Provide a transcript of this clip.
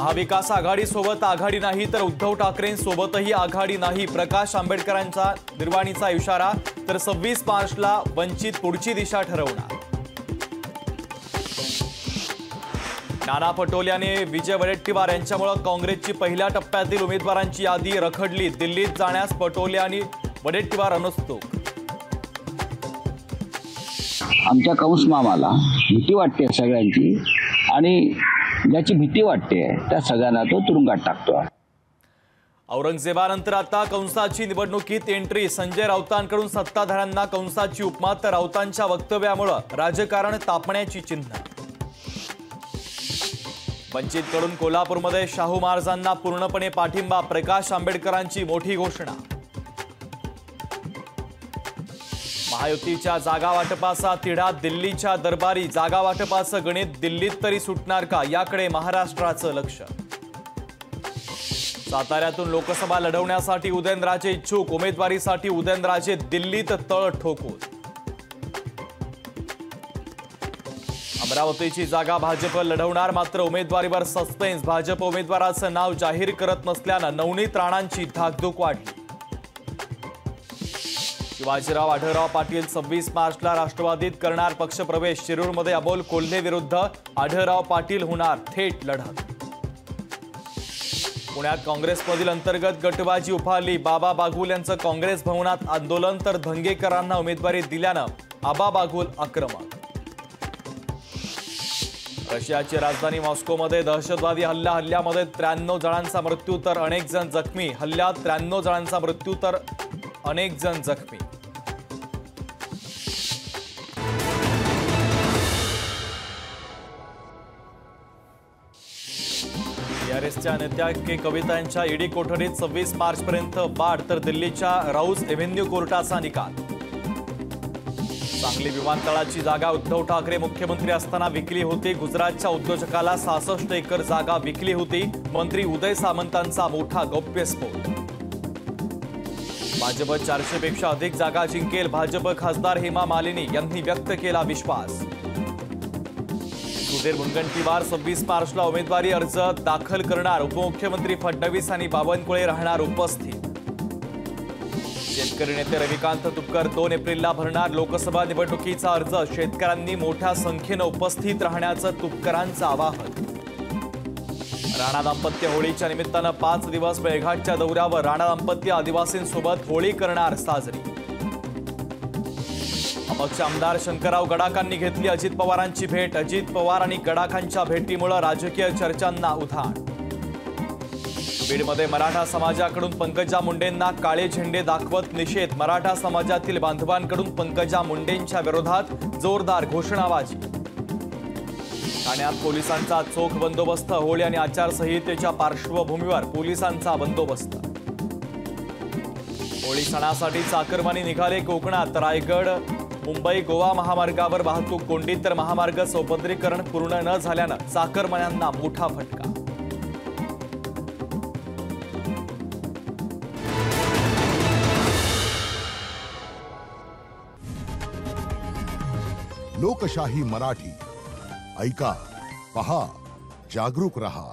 महाविकास आघाडीसोबत आघाडी नाही तर उद्धव ठाकरेंसोबतही आघाडी नाही. प्रकाश आंबेडकरांचा निर्वाणीचा इशारा. तर 26 मार्चला वंचित पुढची दिशा ठरवणार. नाना पटोले विजय वडेट्टीवार यांच्यामुळे काँग्रेसची पहिल्या टप्प्यातील उमेदवारांची यादी रखडली. दिल्लीत जाण्यास पटोले आणि वडेट्टीवार अनुत्सुक. आमच्या कंस मामाला भीती वाटते सगळ्यांची आणि ज्याची भीती वाटते त्या सगळ्यांना तो तुरुंगात टाकतो. औरंगजेबानंतर आता कंसाची निवडणुकीत एंट्री. संजय राऊतांकडून सत्ताधाऱ्यांना कंसाची उपमा. तर राऊतांच्या वक्तव्यामुळे राजकारण तापण्याची चिन्ह. वंचितकडून कोल्हापूरमध्ये शाहू महाराजांना पूर्णपणे पाठिंबा. प्रकाश आंबेडकरांची मोठी घोषणा. महायुतीच्या जागा वाटपाचा तिढा. दिल्लीच्या दरबारी जागा वाटपाचं गणित दिल्लीत तरी सुटणार का, याकडे महाराष्ट्राचं लक्ष. साताऱ्यातून लोकसभा लढवण्यासाठी उदयनराजे इच्छुक. उमेदवारीसाठी उदयनराजे दिल्लीत तळ ठोकून. अमरावतीची जागा भाजप लढवणार, मात्र उमेदवारीवर सस्पेन्स. भाजप उमेदवाराचं नाव जाहीर करत नसल्यानं नवनीत राणांची धाकधूक वाढली. शिवाजीराव आढळराव पाटील 26 मार्चला राष्ट्रवादीत करणार पक्षप्रवेश. शिरूरमध्ये अबोल कोल्हे विरुद्ध आढळराव पाटील होणार थेट लढत. पुण्यात काँग्रेसमधील अंतर्गत गटबाजी उफाळली. बाबा बागुल यांचं काँग्रेस भवनात आंदोलन. तर धंगेकरांना उमेदवारी दिल्यानं आबा बागुल आक्रमक. रशियाची राजधानी मॉस्कोमध्ये दहशतवादी हल्ल्यामध्ये 93 जणांचा मृत्यू तर अनेक जण जखमी. हल्ल्यात 93 जणांचा मृत्यू तर अनेक जण जखमी. टीआरएसच्या नेत्या के कविता यांच्या ईडी कोठडीत 26 मार्चपर्यंत वाढ. तर दिल्लीच्या राऊस एव्हेन्यू कोर्टाचा निकाल. सांगली विमानतळाची जागा उद्धव ठाकरे मुख्यमंत्री असताना विकली होती. गुजरातच्या उद्योजकाला 66 एकर जागा विकली होती. मंत्री उदय सामंतांचा मोठा गौप्यस्फोट. भाजप 400 पेक्षा अधिक जागा जिंकेल. भाजप खासदार हेमा मालिनी यांनी व्यक्त केला विश्वास. सुधीर मुनगंटीवार 26 मार्चला उमेदवारी अर्ज दाखल करणार. उपमुख्यमंत्री फडणवीस आणि बावनकुळे राहणार उपस्थित. शेतकरी नेते रविकांत तुपकर 2 एप्रिलला भरणार लोकसभा निवडणुकीचा अर्ज. शेतकऱ्यांनी मोठ्या संख्येनं उपस्थित राहण्याचं तुपकरांचं आवाहन. राणा दाम्पत्य होळीच्या निमित्तानं 5 दिवस मेळघाटच्या दौऱ्यावर. राणा दाम्पत्य आदिवासींसोबत होळी करणार साजरी. अपक्ष आमदार शंकरराव गडाखांनी घेतली अजित पवारांची भेट. अजित पवार आणि गडाखांच्या भेटीमुळे राजकीय चर्चांना उधाण. बीडमध्ये मराठा समाजाकडून पंकजा मुंडेंना काळे झेंडे दाखवत निषेध. मराठा समाजातील बांधवांकडून पंकजा मुंडेंच्या विरोधात जोरदार घोषणाबाजी. ठाण्यात पोलिसांचा चोख बंदोबस्त. होळी आणि आचारसंहितेच्या पार्श्वभूमीवर पोलिसांचा बंदोबस्त. होळी सणासाठी चाकरमानी निघाले कोकणात. रायगड मुंबई गोवा महामार्गावर वाहतूक कोंडीत. तर महामार्ग चौपदरीकरण पूर्ण न झाल्यानं चाकरमान्यांना मोठा फटका. लोकशाही मराठी ऐका, पहा, जागरूक रहा.